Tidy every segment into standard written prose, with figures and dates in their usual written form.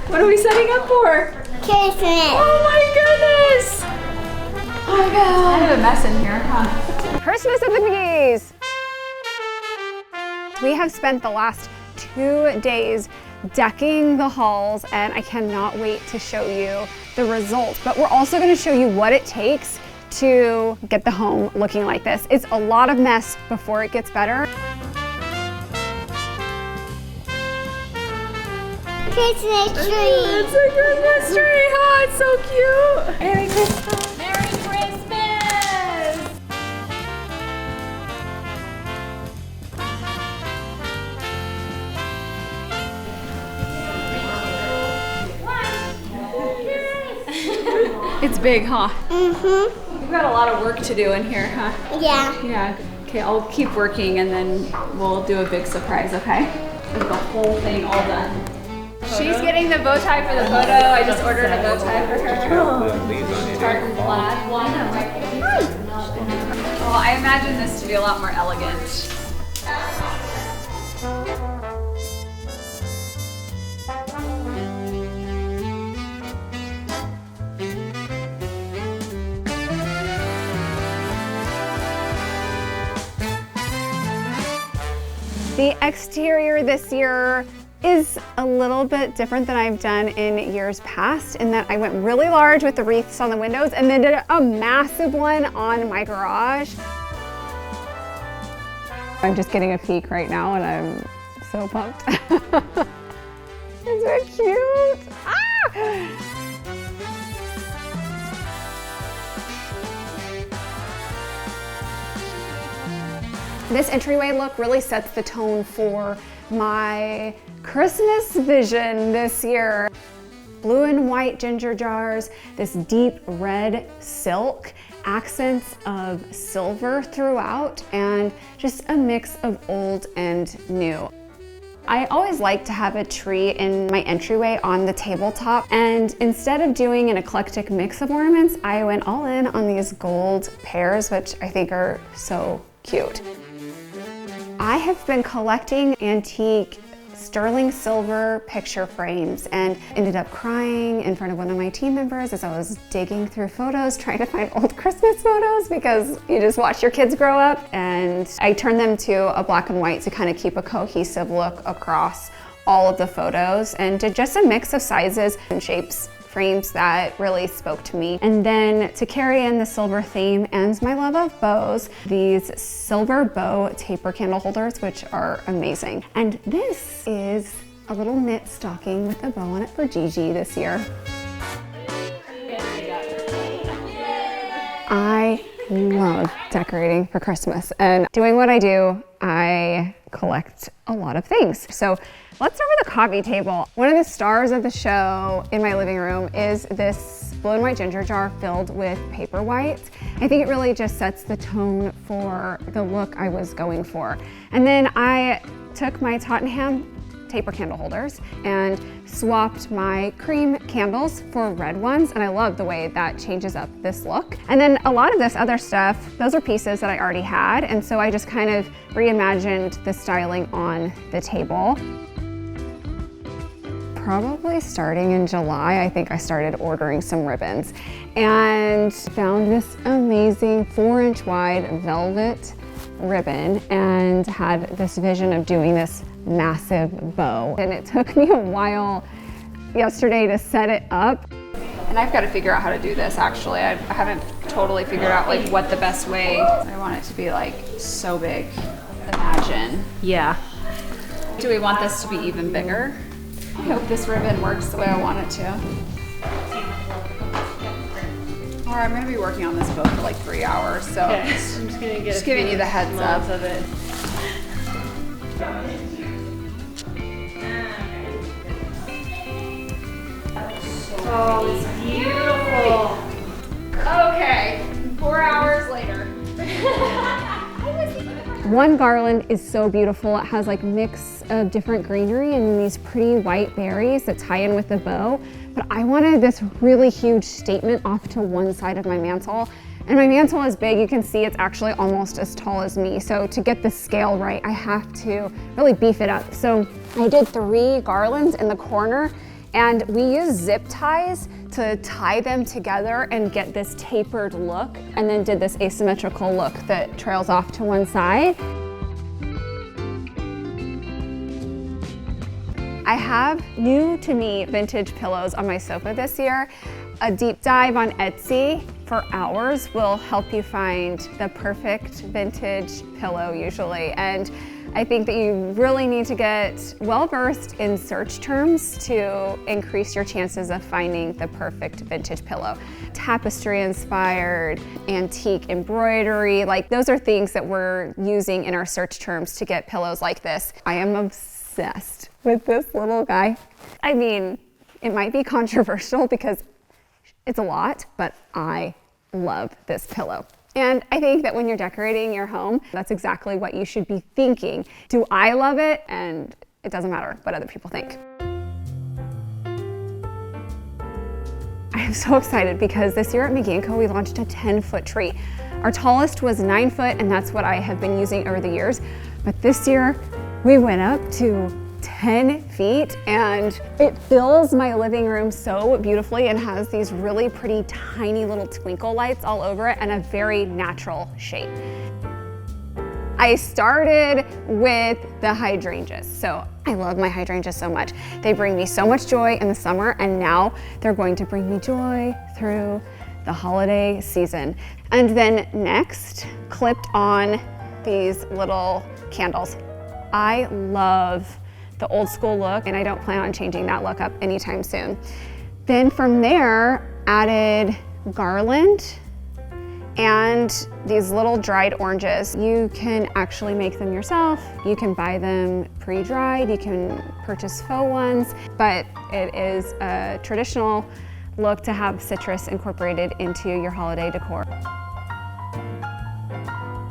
What are we setting up for? Christmas. Oh my goodness! Oh my god. Kind of a mess in here, huh? Christmas at the McGee's. We have spent the last 2 days decking the halls, and I cannot wait to show you the results. But we're also going to show you what it takes to get the home looking like this. It's a lot of mess before it gets better. Christmas tree. It's a Christmas tree, huh? It's so cute. Merry Christmas. Merry Christmas. It's big, huh? Mm-hmm. We've got a lot of work to do in here, huh? Yeah. Yeah. Okay, I'll keep working and then we'll do a big surprise, okay? With the whole thing all done. She's getting the bow tie for the photo. I just ordered a bow tie for her. Tartan plaid. Well, I imagine this to be a lot more elegant. The exterior this year is a little bit different than I've done in years past in that I went really large with the wreaths on the windows and then did a massive one on my garage. I'm just getting a peek right now and I'm so pumped. Isn't it cute? Ah! This entryway look really sets the tone for my Christmas vision this year. Blue and white ginger jars, this deep red silk, accents of silver throughout, and just a mix of old and new. I always like to have a tree in my entryway on the tabletop, and instead of doing an eclectic mix of ornaments, I went all in on these gold pears, which I think are so cute. I have been collecting antique sterling silver picture frames and ended up crying in front of one of my team members as I was digging through photos trying to find old Christmas photos because you just watch your kids grow up, and I turned them to a black and white to kind of keep a cohesive look across all of the photos and did just a mix of sizes and shapes. Frames that really spoke to me. And then to carry in the silver theme and my love of bows, these silver bow taper candle holders, which are amazing. And this is a little knit stocking with a bow on it for Gigi this year. I love decorating for Christmas, and doing what I do, I collect a lot of things. So let's start with the coffee table. One of the stars of the show in my living room is this blue and white ginger jar filled with paper white. I think it really just sets the tone for the look I was going for. And then I took my Tottenham taper candle holders and swapped my cream candles for red ones, and I love the way that changes up this look. And then a lot of this other stuff, those are pieces that I already had, and so I just kind of reimagined the styling on the table. Probably starting in July, I think I started ordering some ribbons and found this amazing 4-inch wide velvet ribbon and had this vision of doing this massive bow. And it took me a while yesterday to set it up. And I've got to figure out how to do this actually. I haven't totally figured out like what the best way. I want it to be like so big. Imagine. Yeah. Do we want this to be even bigger? I hope this ribbon works the way I want it to. Or I'm going to be working on this bow for like 3 hours, so Okay, I'm just gonna get giving you the heads up of it. Oh, it's beautiful. Okay, 4 hours later. One garland is so beautiful. It has like mix of different greenery and these pretty white berries that tie in with the bow. But I wanted this really huge statement off to one side of my mantle. And my mantle is big. You can see it's actually almost as tall as me. So to get the scale right, I have to really beef it up. So I did 3 garlands in the corner And we use zip ties to tie them together and get this tapered look, and then did this asymmetrical look that trails off to one side. I have new to me vintage pillows on my sofa this year. A deep dive on Etsy for hours will help you find the perfect vintage pillow usually. And I think that you really need to get well-versed in search terms to increase your chances of finding the perfect vintage pillow. Tapestry inspired, antique embroidery, like those are things that we're using in our search terms to get pillows like this. I am obsessed with this little guy. I mean, it might be controversial because it's a lot, but I love this pillow. And I think that when you're decorating your home, that's exactly what you should be thinking. Do I love it? And it doesn't matter what other people think. I am so excited because this year at McGee & Co. we launched a 10-foot tree. Our tallest was 9 foot, and that's what I have been using over the years. But this year we went up to 10 feet, and it fills my living room so beautifully and has these really pretty tiny little twinkle lights all over it and a very natural shape. I started with the hydrangeas. So I love my hydrangeas so much. They bring me so much joy in the summer, and now they're going to bring me joy through the holiday season. And then next, clipped on these little candles. I love the old school look, and I don't plan on changing that look up anytime soon. Then from there, added garland and these little dried oranges. You can actually make them yourself. You can buy them pre-dried. You can purchase faux ones, but it is a traditional look to have citrus incorporated into your holiday decor.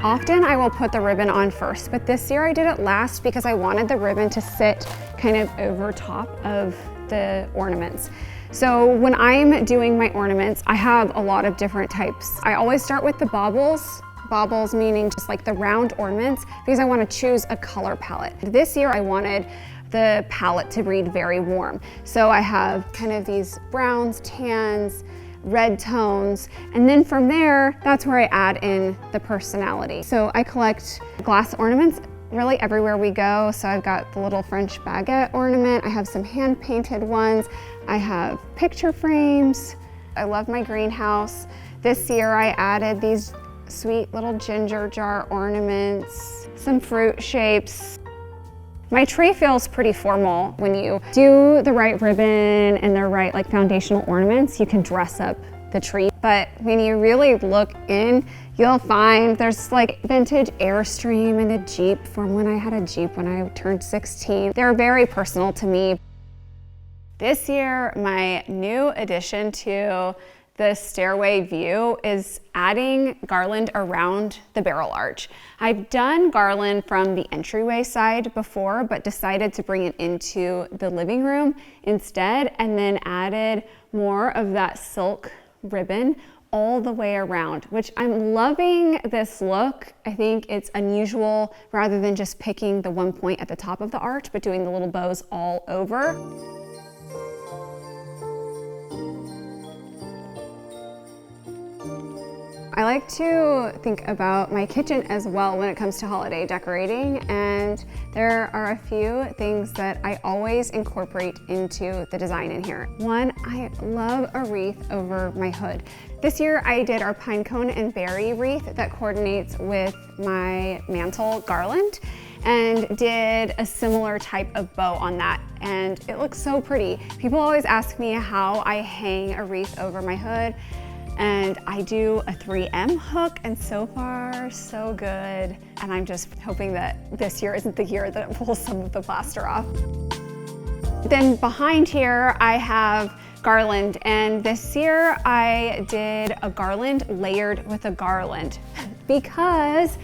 Often I will put the ribbon on first, but this year I did it last because I wanted the ribbon to sit kind of over top of the ornaments. So when I'm doing my ornaments, I have a lot of different types. I always start with the baubles. Baubles meaning just like the round ornaments, because I want to choose a color palette. This year I wanted the palette to read very warm. So I have kind of these browns, tans, red tones, and then from there, that's where I add in the personality. So I collect glass ornaments really everywhere we go. So I've got the little French baguette ornament, I have some hand-painted ones, I have picture frames. I love my greenhouse. This year I added these sweet little ginger jar ornaments, some fruit shapes. My tree feels pretty formal. When you do the right ribbon and the right like foundational ornaments, you can dress up the tree. But when you really look in, you'll find there's like vintage Airstream and a Jeep from when I had a Jeep when I turned 16. They're very personal to me. This year, my new addition to the stairway view is adding garland around the barrel arch. I've done garland from the entryway side before, but decided to bring it into the living room instead, and then added more of that silk ribbon all the way around, which I'm loving this look. I think it's unusual rather than just picking the one point at the top of the arch, but doing the little bows all over. I like to think about my kitchen as well when it comes to holiday decorating, and there are a few things that I always incorporate into the design in here. One, I love a wreath over my hood. This year I did our pine cone and berry wreath that coordinates with my mantel garland, and did a similar type of bow on that, and it looks so pretty. People always ask me how I hang a wreath over my hood, and I do a 3M hook, and so far, so good. And I'm just hoping that this year isn't the year that it pulls some of the plaster off. Then behind here, I have garland, and this year I did a garland layered with a garland because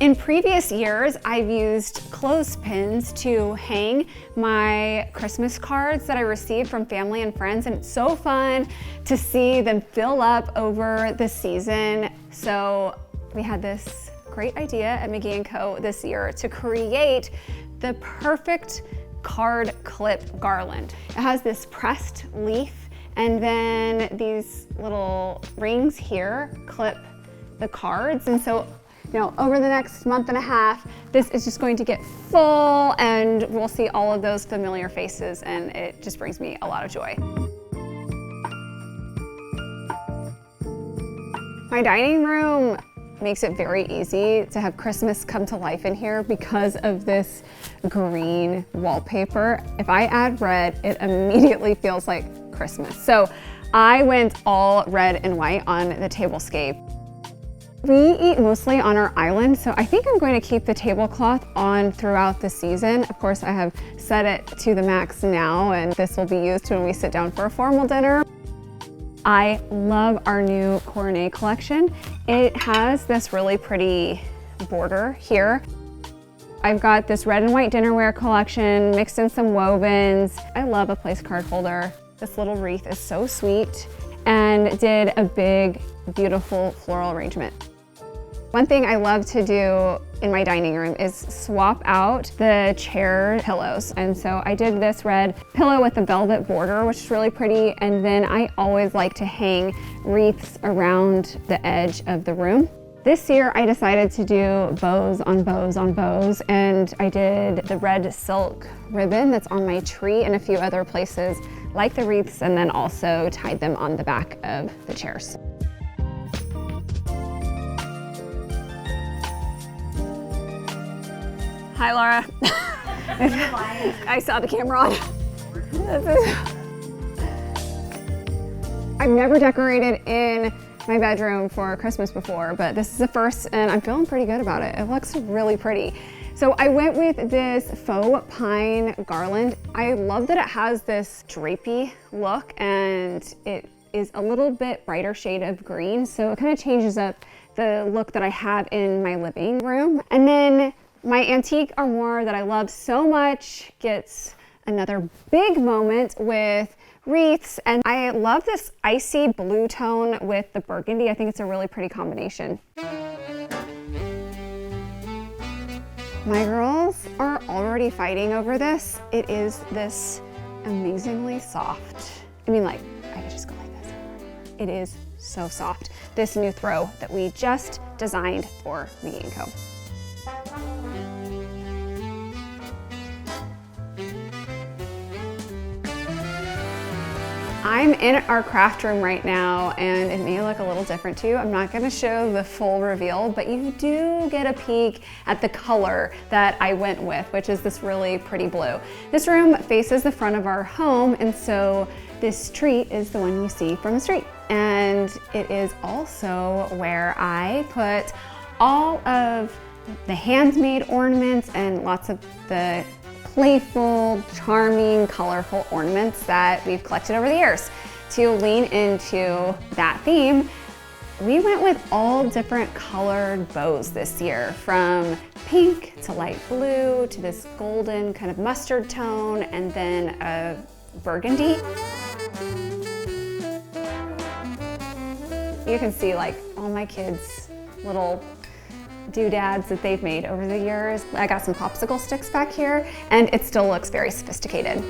in previous years, I've used clothespins to hang my Christmas cards that I received from family and friends, and it's so fun to see them fill up over the season. So we had this great idea at McGee & Co. this year to create the perfect card clip garland. It has this pressed leaf and then these little rings here clip the cards. And so, you know, over the next month and a half, this is just going to get full and we'll see all of those familiar faces, and it just brings me a lot of joy. My dining room makes it very easy to have Christmas come to life in here because of this green wallpaper. If I add red, it immediately feels like Christmas. So I went all red and white on the tablescape. We eat mostly on our island, so I think I'm going to keep the tablecloth on throughout the season. Of course, I have set it to the max now, and this will be used when we sit down for a formal dinner. I love our new Coronet collection. It has this really pretty border here. I've got this red and white dinnerware collection, mixed in some wovens. I love a place card holder. This little wreath is so sweet, and did a big, beautiful floral arrangement. One thing I love to do in my dining room is swap out the chair pillows. And so I did this red pillow with a velvet border, which is really pretty. And then I always like to hang wreaths around the edge of the room. This year I decided to do bows on bows on bows, and I did the red silk ribbon that's on my tree and a few other places like the wreaths, and then also tied them on the back of the chairs. Hi, Laura. I saw the camera on. I've never decorated in my bedroom for Christmas before, but this is the first and I'm feeling pretty good about it. It looks really pretty. So I went with this faux pine garland. I love that it has this drapey look, and it is a little bit brighter shade of green, so it kind of changes up the look that I have in my living room. And then my antique armoire that I love so much gets another big moment with wreaths, and I love this icy blue tone with the burgundy. I think it's a really pretty combination. My girls are already fighting over this. It is this amazingly soft. I mean, like, I could just go like this. It is so soft. This new throw that we just designed for McGee & Co. I'm in our craft room right now, and it may look a little different to you. I'm not gonna show the full reveal, but you do get a peek at the color that I went with, which is this really pretty blue. This room faces the front of our home, and so this tree is the one you see from the street. And it is also where I put all of the handmade ornaments and lots of the playful, charming, colorful ornaments that we've collected over the years. To lean into that theme, we went with all different colored bows this year, from pink to light blue to this golden kind of mustard tone, and then a burgundy. You can see like all my kids' little doodads that they've made over the years. I got some popsicle sticks back here, and it still looks very sophisticated.